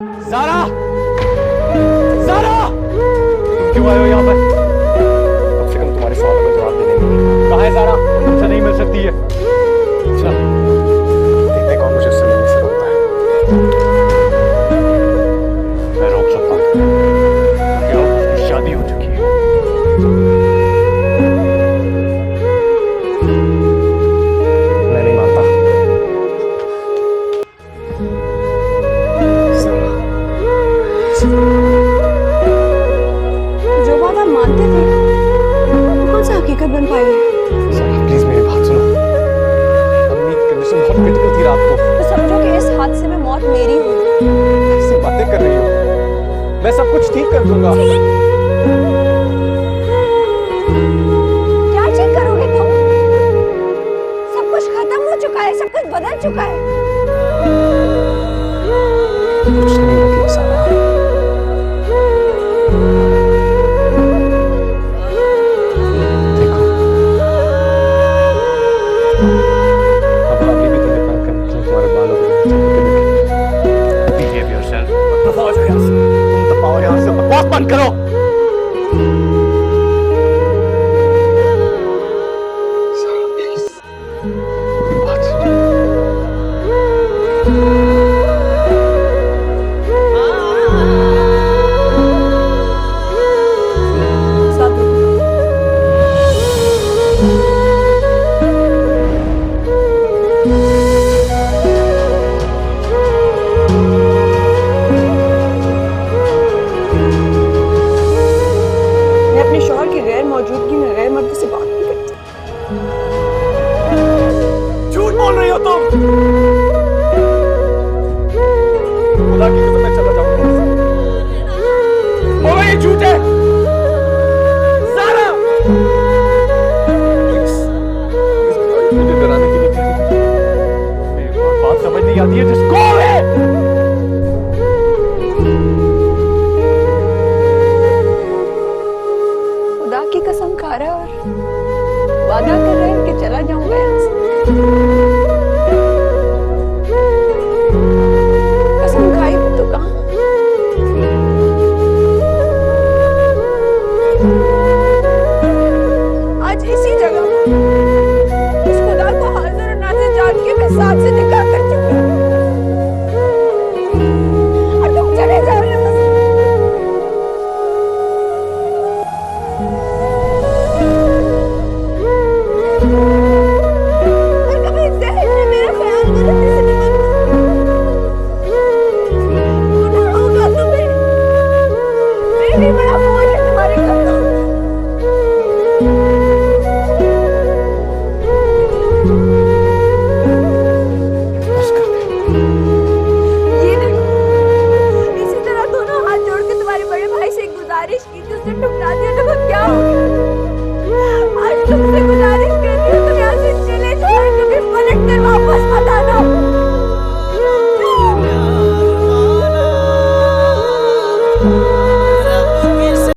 ज़ारा! ज़ारा! तुम क्यों आए हो यहाँ पर? कम से कम तुम्हारे सवालों का जवाब देने नहीं। कहाँ है ज़ारा? तुमसे नहीं मिल सकती है। अच्छा, देखते कौन मुझे उससे मिलने से रोकता है। मैं रोक सकता हूँ क्योंकि अब उसकी शादी हो चुकी है। मैं नहीं मानता। जो बात आप मानते थे वो कौन सा हकीकत बन पाई है? ज़ारा प्लीज मेरी बात सुनो। अम्मी की कंडीशन बहुत क्रिटिकल थी रात को। तो समझो कि इस हादसे में मौत मेरी हुई। कैसी बातें कर रही हो? मैं सब कुछ ठीक कर दूंगा। क्या ठीक करोगे तुम? सब कुछ खत्म हो चुका है, सब कुछ बदल चुका है। कुछ नहीं बदला ज़ारा। देखो, अब अभी भी तुम्हें तंग करने के लिए तुम्हारे बालों को Behave yourself। दफा हो जाओ यहाँ से। तुम दफा हो यहाँ से। बकवास बंद करो। ज़ारा प्लीज बात सुनो। सब मैं अपने शौहर की गैर मौजूदगी में गैर मर्द से बात नहीं करती। झूठ बोल रही हो तुम। खुदा की कसम मैं चला जाऊंगा। बोलो ये झूठ है। ज़ारा! प्लीज, प्लीज बताओ, मुझे डराने की नहीं थी। मेरी बात समझ नहीं आती है। जिसको है खुदा की कसम खा रहा है और वादा कर रहे हैं कि चला जाऊंगा यहाँ से। कसम खाई तो कहाँ? आज इसी जगह उस खुदा को हाजिर और नाज़िर जान के मैं साथ से निकाह कर चुकी हूँ। और तुम चले जा रहे हो। और कभी ज़हन में मेरा ख्याल गलती से नहीं आता। गुनाह होगा तुम्हें। मैं भी बड़ा बोझ है तुम्हारे कंधों पे। बस कर दे। ये देखो, इसी तरह दोनों हाथ जोड़ के तुम्हारे बड़े भाई से एक गुजारिश की थी, उसने ठुकरा दिया तो वो क्या हो गया? आज तुमसे गुजारिश